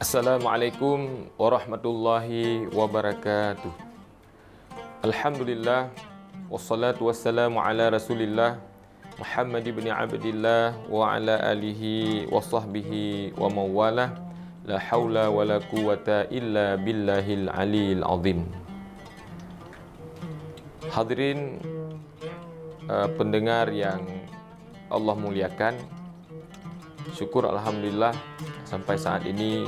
Assalamualaikum warahmatullahi wabarakatuh. Alhamdulillah, wassalatu wassalamu ala rasulillah Muhammad ibn Abdillah wa ala alihi wa sahbihi wa mawalah. La hawla wa la quwata illa billahil aliyil azim. Hadirin pendengar yang Allah muliakan, syukur alhamdulillah sampai saat ini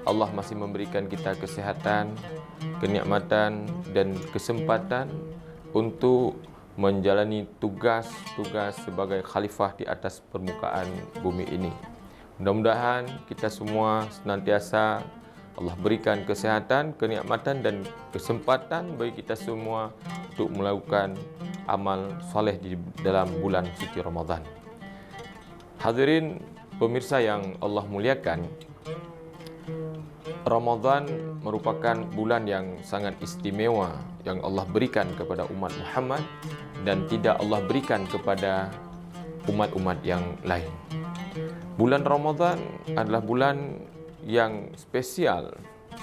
Allah masih memberikan kita kesehatan, kenikmatan dan kesempatan untuk menjalani tugas-tugas sebagai khalifah di atas permukaan bumi ini. Mudah-mudahan kita semua senantiasa Allah berikan kesehatan, kenikmatan dan kesempatan bagi kita semua untuk melakukan amal soleh di dalam bulan suci Ramadan. Hadirin pemirsa yang Allah muliakan, Ramadan merupakan bulan yang sangat istimewa yang Allah berikan kepada umat Muhammad dan tidak Allah berikan kepada umat-umat yang lain. Bulan Ramadan adalah bulan yang spesial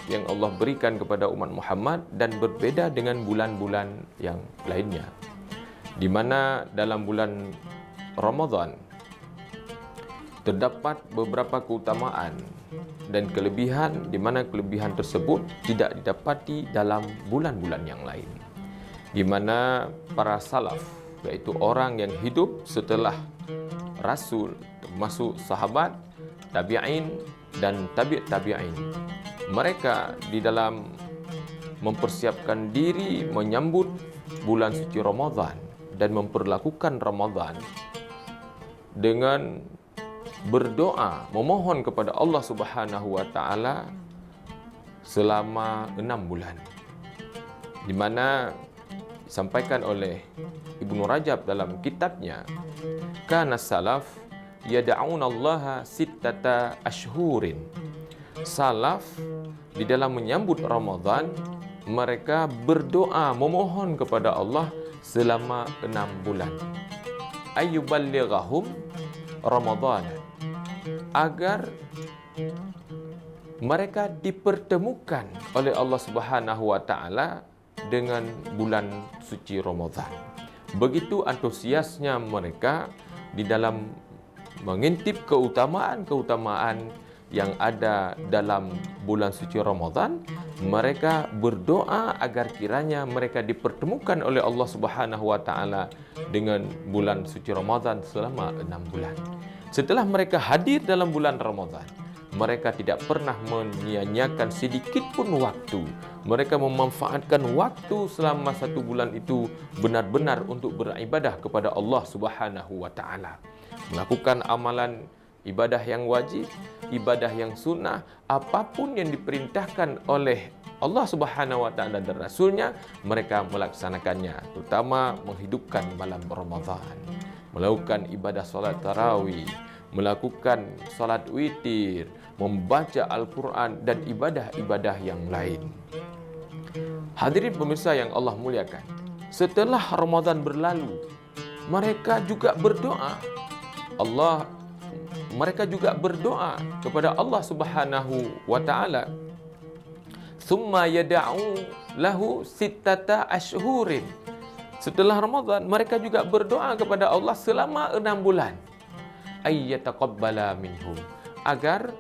yang Allah berikan kepada umat Muhammad dan berbeda dengan bulan-bulan yang lainnya, di mana dalam bulan Ramadan terdapat beberapa keutamaan dan kelebihan, di mana kelebihan tersebut tidak didapati dalam bulan-bulan yang lain, di mana para salaf, yaitu orang yang hidup setelah Rasul, termasuk sahabat, tabi'in dan tabi'in, mereka di dalam mempersiapkan diri menyambut bulan suci Ramadan dan memperlakukan Ramadan dengan berdoa, memohon kepada Allah Subhanahu wa taala selama 6 bulan. Di mana disampaikan oleh Ibnu Rajab dalam kitabnya, kana salaf yad'unallaha sittata ashhurin. Salaf di dalam menyambut Ramadan mereka berdoa memohon kepada Allah selama 6 bulan. Ayyuballighahum Ramadan, agar mereka dipertemukan oleh Allah Subhanahu wa taala dengan bulan suci Ramadan. Begitu antusiasnya mereka di dalam mengintip keutamaan-keutamaan yang ada dalam bulan suci Ramadan, mereka berdoa agar kiranya mereka dipertemukan oleh Allah Subhanahu wa taala dengan bulan suci Ramadan selama 6 bulan. Setelah mereka hadir dalam bulan Ramadan, mereka tidak pernah menyia-nyiakan sedikit pun waktu. Mereka memanfaatkan waktu selama 1 bulan itu benar-benar untuk beribadah kepada Allah Subhanahu wa taala. Melakukan amalan ibadah yang wajib, ibadah yang sunnah, apapun yang diperintahkan oleh Allah Subhanahu wa taala dan Rasulnya, mereka melaksanakannya, terutama menghidupkan malam Ramadan, melakukan ibadah salat tarawih, melakukan salat witir, membaca Al-Quran dan ibadah-ibadah yang lain. Hadirin pemirsa yang Allah muliakan, setelah Ramadan berlalu, mereka juga berdoa. Mereka juga berdoa kepada Allah Subhanahu wa taala. Summa yad'u lahu sittata ashhurin. Setelah Ramadan, mereka juga berdoa kepada Allah selama 6 bulan. Ayyataqabbala minhum, agar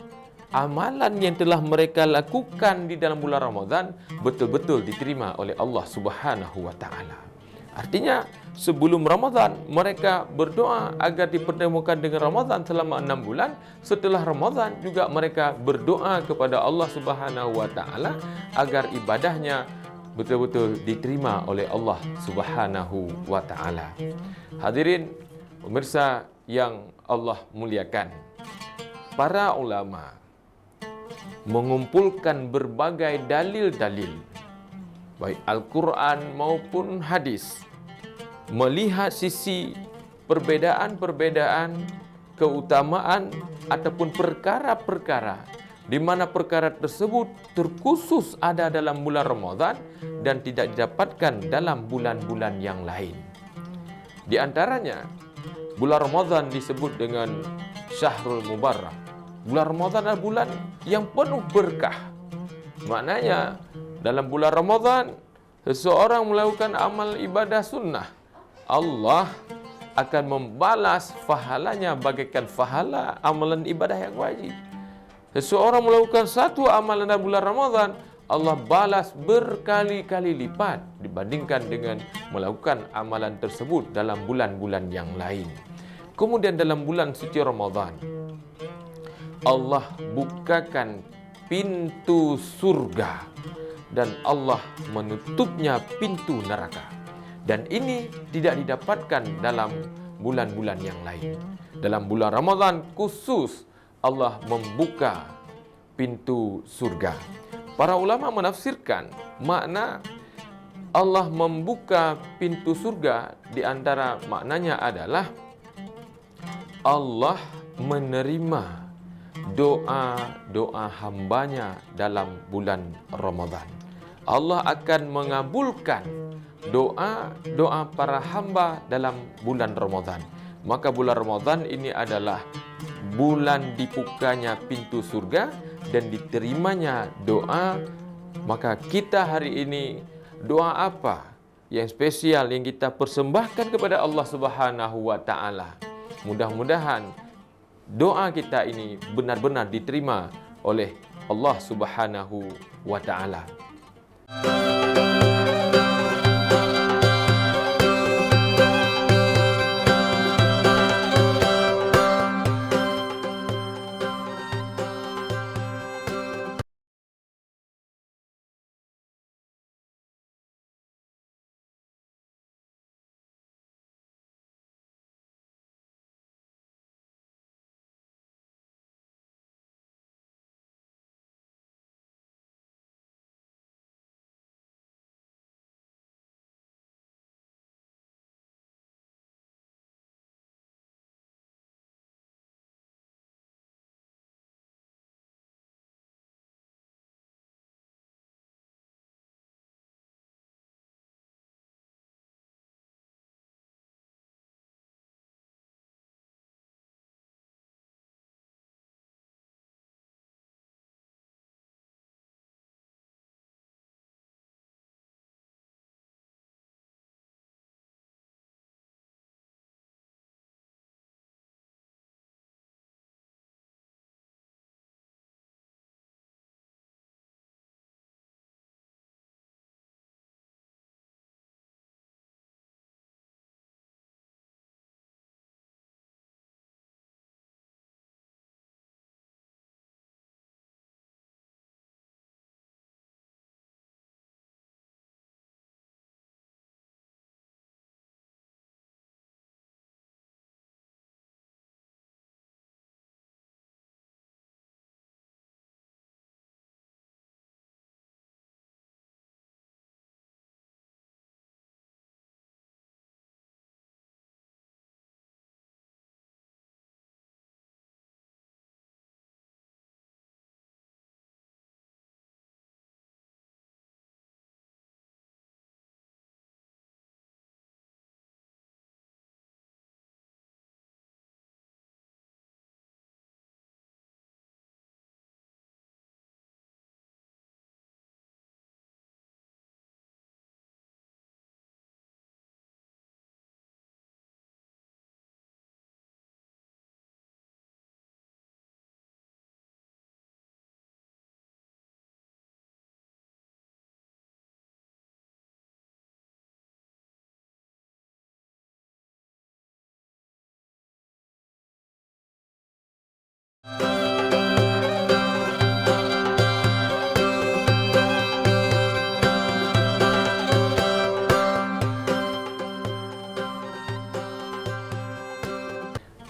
amalan yang telah mereka lakukan di dalam bulan Ramadan betul-betul diterima oleh Allah Subhanahu wa taala. Artinya, sebelum Ramadan mereka berdoa agar dipertemukan dengan Ramadan selama 6 bulan. Setelah Ramadan juga mereka berdoa kepada Allah Subhanahu wa taala agar ibadahnya betul-betul diterima oleh Allah Subhanahu wa taala. Hadirin pemirsa yang Allah muliakan, para ulama mengumpulkan berbagai dalil-dalil, baik Al-Quran maupun hadis, melihat sisi perbedaan-perbedaan, keutamaan ataupun perkara-perkara di mana perkara tersebut terkhusus ada dalam bulan Ramadan dan tidak didapatkan dalam bulan-bulan yang lain. Di antaranya, bulan Ramadan disebut dengan Syahrul Mubarak, Bulan Ramadan adalah bulan yang penuh berkah. Maknanya dalam bulan Ramadan seseorang melakukan amal ibadah sunnah, Allah akan membalas pahalanya bagaikan pahala amalan ibadah yang wajib. Seseorang melakukan satu amalan dalam bulan Ramadan, Allah balas berkali-kali lipat dibandingkan dengan melakukan amalan tersebut dalam bulan-bulan yang lain. Kemudian dalam bulan suci Ramadan, Allah bukakan pintu surga dan Allah menutupnya pintu neraka. Dan ini tidak didapatkan dalam bulan-bulan yang lain. Dalam bulan Ramadan khusus Allah membuka pintu surga. Para ulama menafsirkan makna Allah membuka pintu surga, di antara maknanya adalah Allah menerima doa-doa hambanya dalam bulan Ramadan. Allah akan mengabulkan doa-doa para hamba dalam bulan Ramadan. Maka bulan Ramadan ini adalah bulan dibukanya pintu surga dan diterimanya doa. Maka kita hari ini, doa apa yang spesial yang kita persembahkan kepada Allah Subhanahu wa taala? Mudah-mudahan doa kita ini benar-benar diterima oleh Allah Subhanahu wa taala.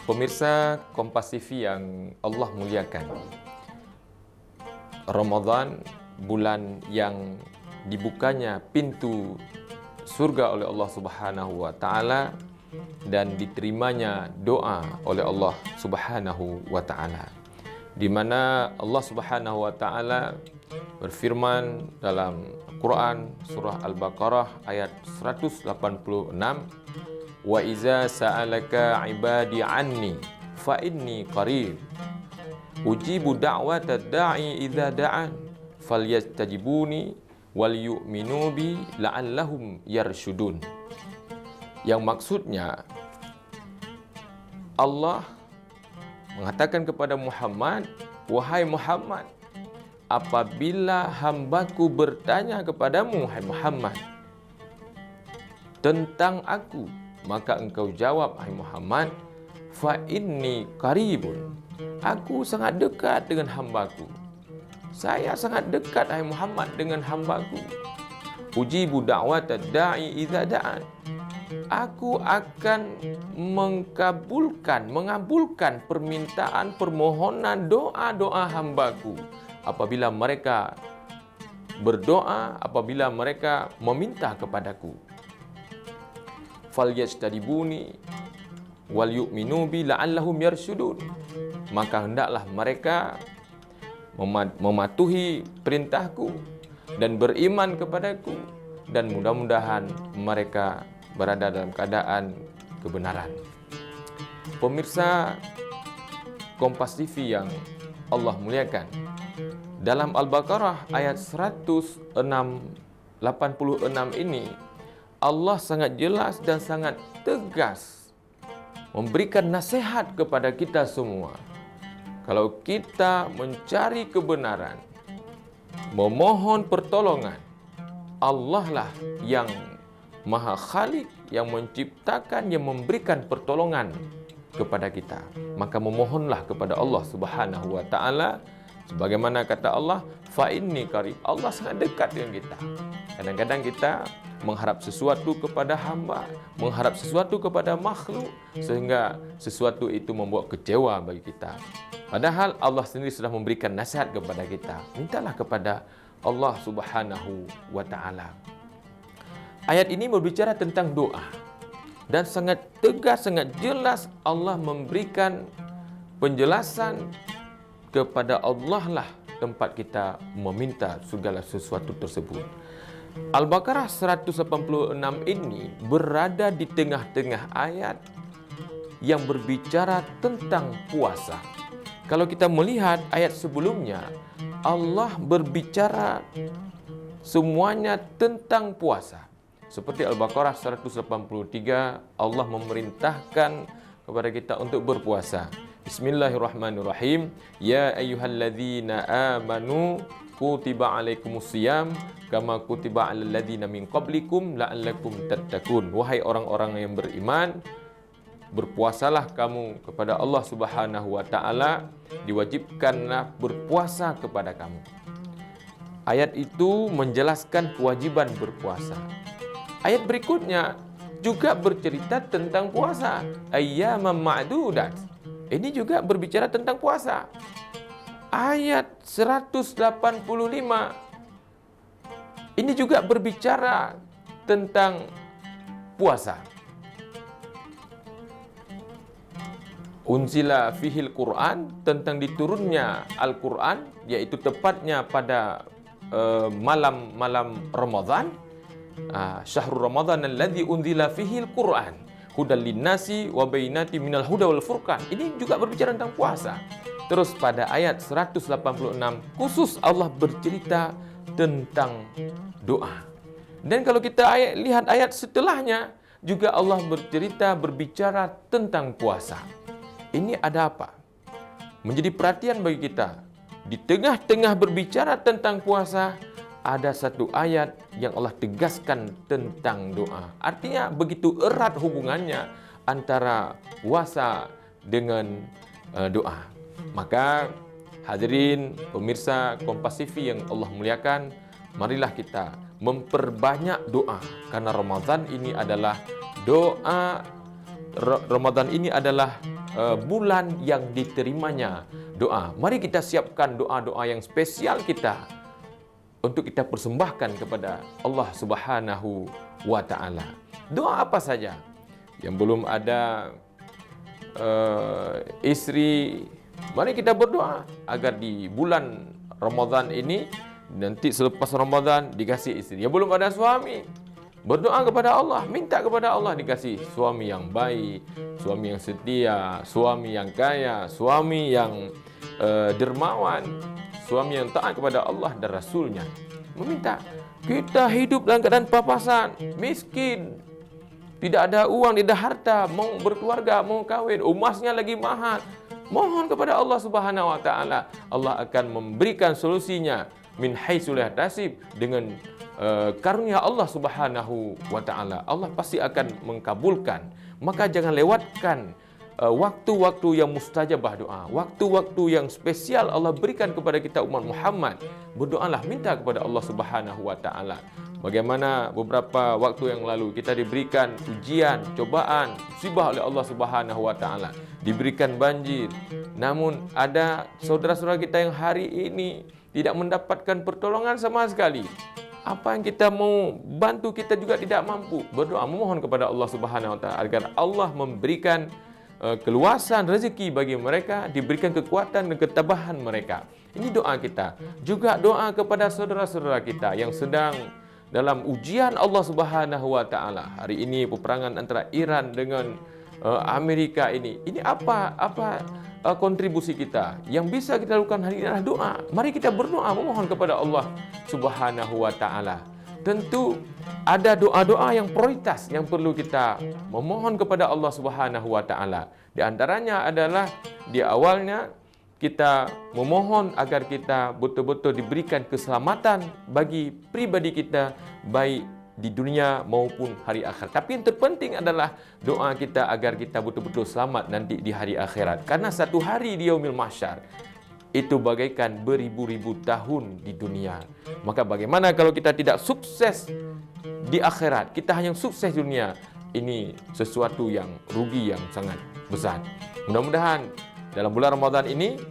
Pemirsa Kompas TV yang Allah muliakan, Ramadan bulan yang dibukanya pintu surga oleh Allah Subhanahu wa taala dan diterimanya doa oleh Allah Subhanahu wa taala, di mana Allah Subhanahu wa taala berfirman dalam Quran surah Al-Baqarah ayat 186, wa iza sa'alaka ibadi anni fa inni qarib Ujibu da'watad da'i idza da'an falyastajibuni wal yu'minu bi la'allahum yarshudun. Yang maksudnya Allah mengatakan kepada Muhammad, wahai Muhammad, apabila hambaku bertanya kepadamu, wahai Muhammad, tentang aku, maka engkau jawab, wahai Muhammad, fa inni qaribun. Aku sangat dekat dengan hambaku. Saya sangat dekat, wahai Muhammad, dengan hambaku. Ujibu da'watad da'i idza da'an. Aku akan mengabulkan permintaan, permohonan, doa-doa hambaku apabila mereka berdoa, apabila mereka meminta kepadaku. Falyastadibuni wal yu'minu bi la'allahum yarshudun. Maka hendaklah mereka mematuhi perintahku dan beriman kepadaku, dan mudah-mudahan mereka berada dalam keadaan kebenaran. Pemirsa Kompas TV yang Allah muliakan, dalam Al-Baqarah ayat 186 ini Allah sangat jelas dan sangat tegas memberikan nasihat kepada kita semua. Kalau kita mencari kebenaran, memohon pertolongan, Allah lah yang Maha Khalik, yang menciptakan, yang memberikan pertolongan kepada kita. Maka memohonlah kepada Allah Subhanahu wa taala, sebagaimana kata Allah, fa inni qarib. Allah sangat dekat dengan kita. Kadang-kadang kita mengharap sesuatu kepada hamba, mengharap sesuatu kepada makhluk, sehingga sesuatu itu membuat kecewa bagi kita. Padahal Allah sendiri sudah memberikan nasihat kepada kita. Mintalah kepada Allah Subhanahu wa taala. Ayat ini berbicara tentang doa, dan sangat tegas, sangat jelas Allah memberikan penjelasan kepada Allah lah tempat kita meminta segala sesuatu tersebut. Al-Baqarah 186 ini berada di tengah-tengah ayat yang berbicara tentang puasa. Kalau kita melihat ayat sebelumnya, Allah berbicara semuanya tentang puasa. Seperti Al-Baqarah 183, Allah memerintahkan kepada kita untuk berpuasa. Bismillahirrahmanirrahim. Ya ayyuhalladzina amanu kutiba alaikumusiyam kama kutiba alal ladzina min qablikum la'allakum tattaqun. Wahai orang-orang yang beriman, berpuasalah kamu kepada Allah Subhanahu wa taala, diwajibkanlah berpuasa kepada kamu. Ayat itu menjelaskan kewajiban berpuasa. Ayat berikutnya juga bercerita tentang puasa. Ayyaman ma'dudat. Ini juga berbicara tentang puasa. Ayat 185 ini juga berbicara tentang puasa. Unzila fihil Quran, tentang diturunnya Al-Quran, yaitu tepatnya pada malam Ramadan. Syahrul Ramadan alladzi unzila fihil Quran hudal linnasi wa bainati minal huda wal furqan. Ini juga berbicara tentang puasa. Terus pada ayat 186 khusus Allah bercerita tentang doa. Dan kalau kita lihat ayat setelahnya, juga Allah berbicara tentang puasa. Ini ada apa? Menjadi perhatian bagi kita. Di tengah-tengah berbicara tentang puasa, ada satu ayat yang Allah tegaskan tentang doa. Artinya begitu erat hubungannya antara puasa dengan doa. Maka hadirin pemirsa Kompas TV yang Allah muliakan, marilah kita memperbanyak doa, karena Ramadan ini adalah doa. Ramadan ini adalah bulan yang diterimanya doa. Mari kita siapkan doa-doa yang spesial kita untuk kita persembahkan kepada Allah Subhanahu wa taala. Doa apa saja? Yang belum ada istri, mari kita berdoa agar di bulan Ramadan ini, nanti selepas Ramadan dikasih istri. Yang belum ada suami, berdoa kepada Allah, minta kepada Allah dikasih suami yang baik, suami yang setia, suami yang kaya, suami yang dermawan, suami yang taat kepada Allah dan Rasulnya, meminta kita hidup dalam keadaan papasan, miskin, tidak ada uang, tidak ada harta, mau berkeluarga, mau kawin, emasnya lagi mahal. Mohon kepada Allah Subhanahu wa taala, Allah akan memberikan solusinya min haitsu la yahtasib, dengan karunia Allah Subhanahu wa taala. Allah pasti akan mengkabulkan. Maka jangan lewatkan waktu-waktu yang mustajabah doa, waktu-waktu yang spesial Allah berikan kepada kita umat Muhammad. Berdoalah, minta kepada Allah Subhanahu wa taala. Bagaimana beberapa waktu yang lalu kita diberikan ujian, cobaan, musibah oleh Allah Subhanahu wa taala, diberikan banjir. Namun ada saudara-saudara kita yang hari ini tidak mendapatkan pertolongan sama sekali. Apa yang kita mau bantu kita juga tidak mampu. Berdoa memohon kepada Allah Subhanahu wa taala agar Allah memberikan keluasan rezeki bagi mereka, diberikan kekuatan dan ketabahan mereka. Ini doa kita. Juga doa kepada saudara-saudara kita yang sedang dalam ujian Allah Subhanahu wa taala. Hari ini peperangan antara Iran dengan Amerika ini apa kontribusi kita? Yang bisa kita lakukan hari ini adalah doa. Mari kita berdoa memohon kepada Allah Subhanahu wa taala. Tentu ada doa-doa yang prioritas yang perlu kita memohon kepada Allah Subhanahu wa taala. Di antaranya adalah di awalnya kita memohon agar kita betul-betul diberikan keselamatan bagi pribadi kita, baik di dunia maupun hari akhirat. Tapi yang terpenting adalah doa kita agar kita betul-betul selamat nanti di hari akhirat. Karena satu hari di yaumil mahsyar itu bagaikan beribu-ribu tahun di dunia. Maka bagaimana kalau kita tidak sukses di akhirat, kita hanya sukses di dunia? Ini sesuatu yang rugi yang sangat besar. Mudah-mudahan dalam bulan Ramadan ini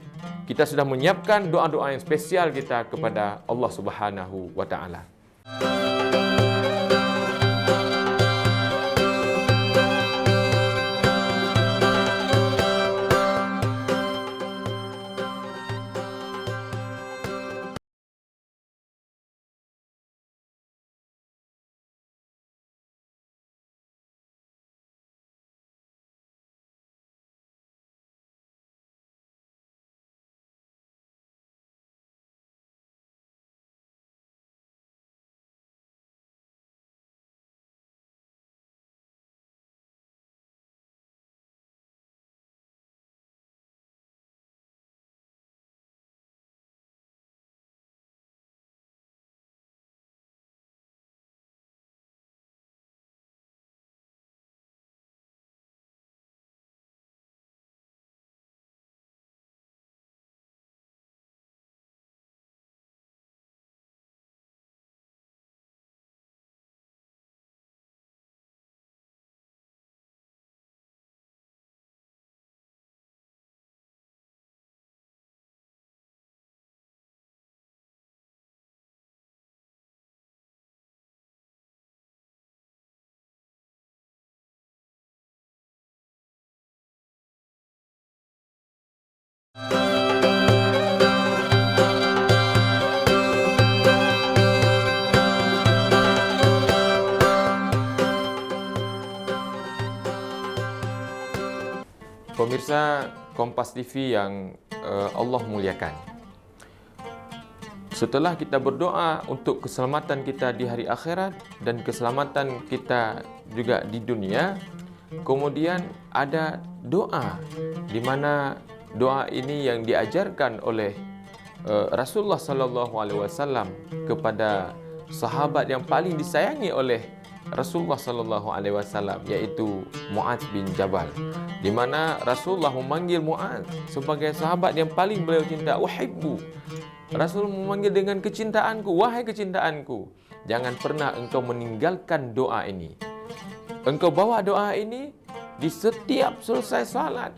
kita sudah menyiapkan doa-doa yang spesial kita kepada Allah Subhanahu wa taala. Pemirsa Kompas TV yang Allah muliakan, setelah kita berdoa untuk keselamatan kita di hari akhirat dan keselamatan kita juga di dunia, kemudian ada doa di mana doa ini yang diajarkan oleh Rasulullah sallallahu alaihi wasallam kepada sahabat yang paling disayangi oleh Rasulullah sallallahu alaihi wasallam, yaitu Mu'adz bin Jabal, di mana Rasulullah memanggil Mu'adz sebagai sahabat yang paling beliau cinta. Uhibbu, Rasul memanggil dengan kecintaanku, wahai kecintaanku, jangan pernah engkau meninggalkan doa ini. Engkau bawa doa ini di setiap selesai salat.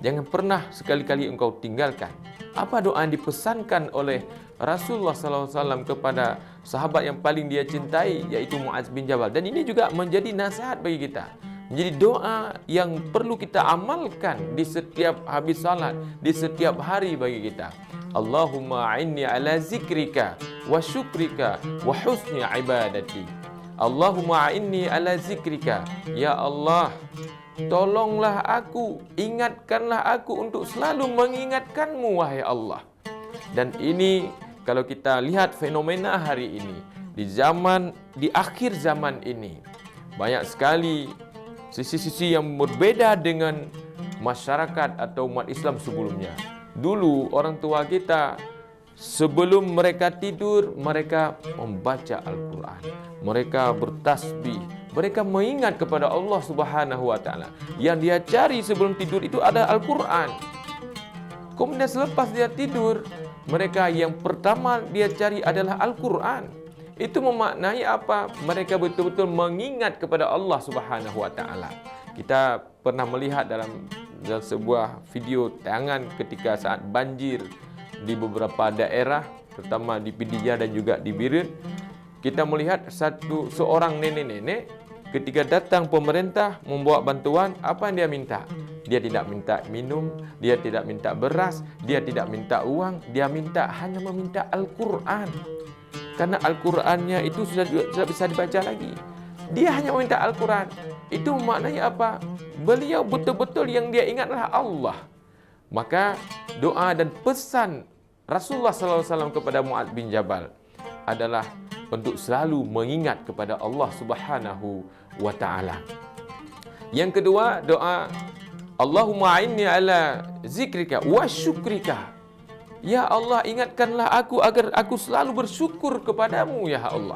Jangan pernah sekali-kali engkau tinggalkan. Apa doa yang dipesankan oleh Rasulullah SAW kepada sahabat yang paling dia cintai, yaitu Mu'adz bin Jabal. Dan ini juga menjadi nasihat bagi kita, menjadi doa yang perlu kita amalkan di setiap habis salat, di setiap hari bagi kita. Allahumma a'inni ala zikrika wa syukrika wa husni ibadati. Allahumma a'inni ala zikrika. Ya Allah, tolonglah aku, ingatkanlah aku untuk selalu mengingatkanmu, wahai Allah. Dan ini kalau kita lihat fenomena hari ini, di akhir zaman ini, banyak sekali sisi-sisi yang berbeda dengan masyarakat atau umat Islam sebelumnya. Dulu orang tua kita, sebelum mereka tidur, mereka membaca Al-Quran, mereka bertasbih, mereka mengingat kepada Allah Subhanahu wa Ta'ala. Yang dia cari sebelum tidur itu ada Al-Quran. Kemudian selepas dia tidur, mereka yang pertama dia cari adalah Al-Quran. Itu memaknai apa? Mereka betul-betul mengingat kepada Allah Subhanahu wa Ta'ala. Kita pernah melihat dalam sebuah video tayangan ketika saat banjir di beberapa daerah, terutama di Pidijaya dan juga di Biren. Kita melihat seorang nenek-nenek ketika datang pemerintah membawa bantuan, apa yang dia minta? Dia tidak minta minum, dia tidak minta beras, dia tidak minta uang, dia hanya meminta Al-Quran. Karena Al-Qurannya itu sudah bisa dibaca lagi. Dia hanya meminta Al-Quran. Itu maknanya apa? Beliau betul-betul yang dia ingatlah Allah. Maka doa dan pesan Rasulullah SAW kepada Mu'adz bin Jabal adalah untuk selalu mengingat kepada Allah Subhanahu wa Ta'ala. Yang kedua, doa Allahumma a'inni ala zikrika wa syukrika. Ya Allah, ingatkanlah aku agar aku selalu bersyukur kepadamu, ya Allah.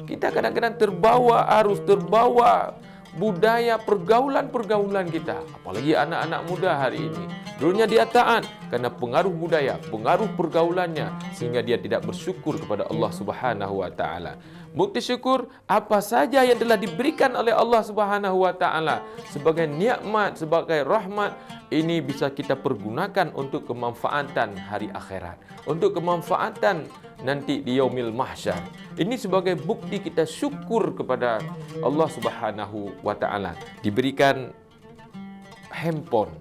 Kita kadang-kadang terbawa arus, terbawa budaya pergaulan-pergaulan kita. Apalagi anak-anak muda hari ini. Dulunya dia taat karena pengaruh budaya, pengaruh pergaulannya, sehingga dia tidak bersyukur kepada Allah Subhanahu wa Ta'ala. Bukti syukur apa saja yang telah diberikan oleh Allah Subhanahu wa Ta'ala sebagai nikmat, sebagai rahmat, ini bisa kita pergunakan untuk kemanfaatan hari akhirat, untuk kemanfaatan nanti di yaumil mahsyar. Ini sebagai bukti kita syukur kepada Allah Subhanahu wa Ta'ala. Diberikan handphone.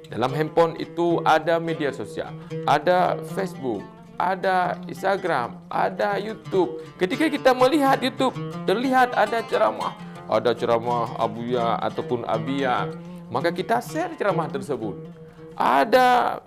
Dalam handphone itu ada media sosial, ada Facebook, ada Instagram, ada YouTube. Ketika kita melihat YouTube, terlihat ada ceramah Abuya ataupun Abia, maka kita share ceramah tersebut. Ada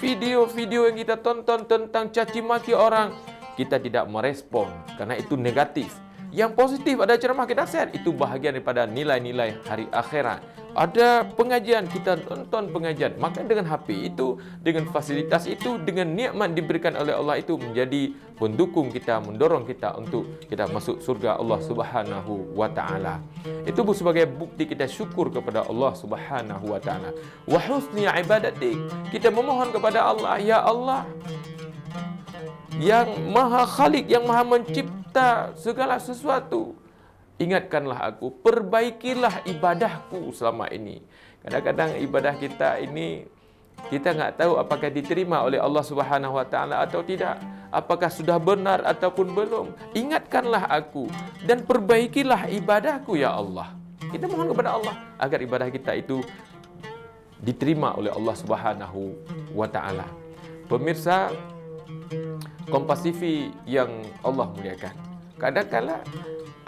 video-video yang kita tonton tentang caci maki orang, kita tidak merespon karena itu negatif. Yang positif ada ceramah kita share, itu bahagian daripada nilai-nilai hari akhirat. Ada pengajian, kita tonton pengajian. Maka dengan HP itu, dengan fasilitas itu, dengan nikmat diberikan oleh Allah itu menjadi pendukung kita, mendorong kita untuk kita masuk surga Allah Subhanahu wa Ta'ala. Itu sebagai bukti kita syukur kepada Allah Subhanahu wa Ta'ala. Wa husni ibadatik. Kita memohon kepada Allah, ya Allah, yang maha khalik, yang maha mencipta segala sesuatu, ingatkanlah aku, perbaikilah ibadahku selama ini. Kadang-kadang ibadah kita ini, kita nggak tahu apakah diterima oleh Allah Subhanahu wa Ta'ala atau tidak, apakah sudah benar ataupun belum. Ingatkanlah aku dan perbaikilah ibadahku, ya Allah. Kita mohon kepada Allah agar ibadah kita itu diterima oleh Allah Subhanahu wa Ta'ala. Pemirsa Kompas TV yang Allah muliakan, kadang-kala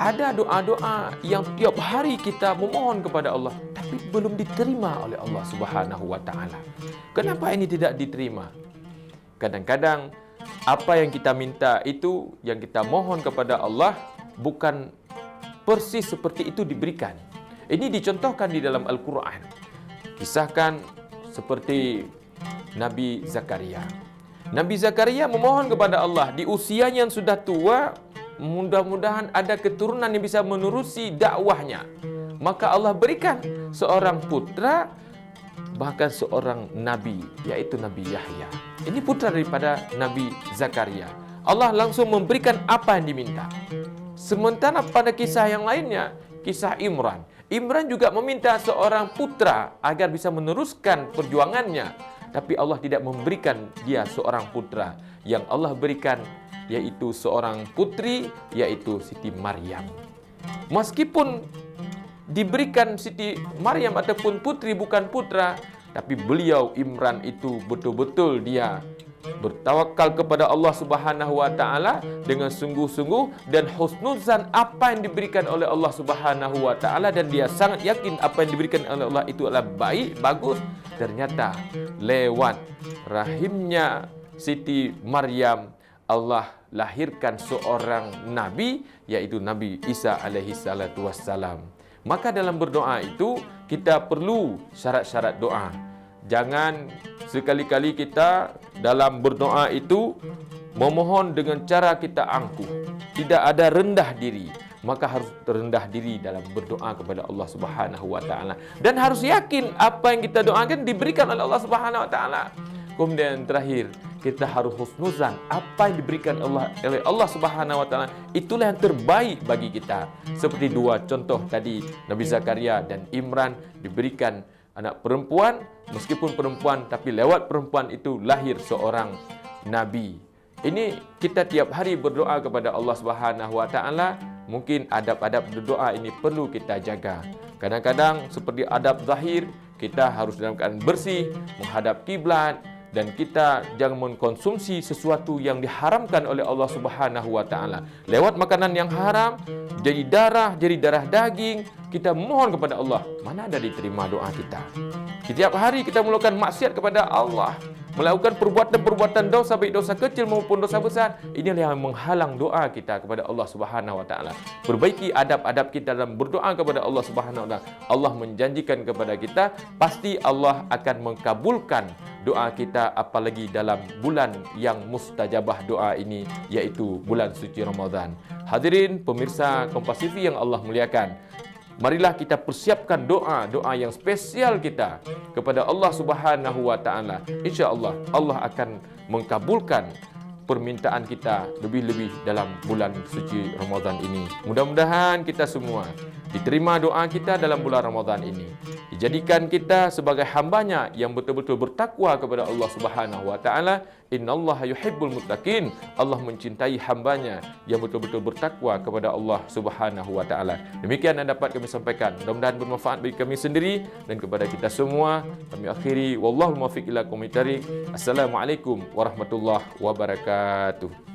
ada doa-doa yang tiap hari kita memohon kepada Allah, tapi belum diterima oleh Allah Subhanahu wa Ta'ala. Kenapa ini tidak diterima? Kadang-kadang apa yang kita minta itu, yang kita mohon kepada Allah, bukan persis seperti itu diberikan. Ini dicontohkan di dalam Al-Quran. Kisahkan seperti Nabi Zakaria. Nabi Zakaria memohon kepada Allah di usianya yang sudah tua, mudah-mudahan ada keturunan yang bisa menerusi dakwahnya. Maka Allah berikan seorang putra, bahkan seorang nabi, yaitu Nabi Yahya. Ini putra daripada Nabi Zakaria. Allah langsung memberikan apa yang diminta. Sementara pada kisah yang lainnya, kisah Imran. Imran juga meminta seorang putra agar bisa meneruskan perjuangannya. Tapi Allah tidak memberikan dia seorang putra. Yang Allah berikan yaitu seorang putri, yaitu Siti Maryam. Meskipun diberikan Siti Maryam ataupun putri bukan putra, tapi beliau Imran itu betul-betul dia bertawakal kepada Allah Subhanahu wa taala dengan sungguh-sungguh dan husnuzan apa yang diberikan oleh Allah Subhanahu wa taala, dan dia sangat yakin apa yang diberikan oleh Allah itu adalah baik, bagus. Ternyata lewat rahimnya Siti Maryam Allah lahirkan seorang nabi, yaitu Nabi Isa alaihi salatu wassalam. Maka dalam berdoa itu kita perlu syarat-syarat doa. Jangan sekali-kali kita dalam berdoa itu memohon dengan cara kita angkuh. Tidak ada rendah diri. Maka harus rendah diri dalam berdoa kepada Allah Subhanahu wa taala. Dan harus yakin apa yang kita doakan diberikan oleh Allah Subhanahu wa taala. Kemudian terakhir, kita harus husnuzan apa yang diberikan oleh Allah Subhanahu wa taala itulah yang terbaik bagi kita. Seperti dua contoh tadi, Nabi Zakaria dan Imran diberikan anak perempuan, meskipun perempuan tapi lewat perempuan itu lahir seorang nabi. Ini kita tiap hari berdoa kepada Allah Subhanahu wa taala. Mungkin adab-adab berdoa ini perlu kita jaga. Kadang-kadang seperti adab zahir, kita harus dalam keadaan bersih, menghadap kiblat, dan kita jangan mengkonsumsi sesuatu yang diharamkan oleh Allah Subhanahu wa taala. Lewat makanan yang haram, jadi darah daging, kita mohon kepada Allah, mana ada diterima doa kita. Setiap hari kita melakukan maksiat kepada Allah, melakukan perbuatan-perbuatan dosa, baik dosa kecil maupun dosa besar. Inilah yang menghalang doa kita kepada Allah Subhanahu wa taala. Perbaiki adab-adab kita dalam berdoa kepada Allah Subhanahu wa taala. Allah menjanjikan kepada kita, pasti Allah akan mengkabulkan doa kita, apalagi dalam bulan yang mustajabah doa ini, yaitu bulan suci Ramadan. Hadirin pemirsa Kompas TV yang Allah muliakan, marilah kita persiapkan doa-doa yang spesial kita kepada Allah Subhanahu wa taala. Insya-Allah Allah akan mengkabulkan permintaan kita lebih-lebih dalam bulan suci Ramadan ini. Mudah-mudahan kita semua diterima doa kita dalam bulan Ramadan ini. Dijadikan kita sebagai hambanya yang betul-betul bertakwa kepada Allah Subhanahu wa taala. Innallaha yuhibbul muttaqin. Allah mencintai hambanya yang betul-betul bertakwa kepada Allah Subhanahu wa taala. Demikian yang dapat kami sampaikan. Mudah-mudahan bermanfaat bagi kami sendiri dan kepada kita semua. Kami akhiri, wallahu muwaffiq ila aqwamit thoriq. Assalamualaikum warahmatullahi wabarakatuh.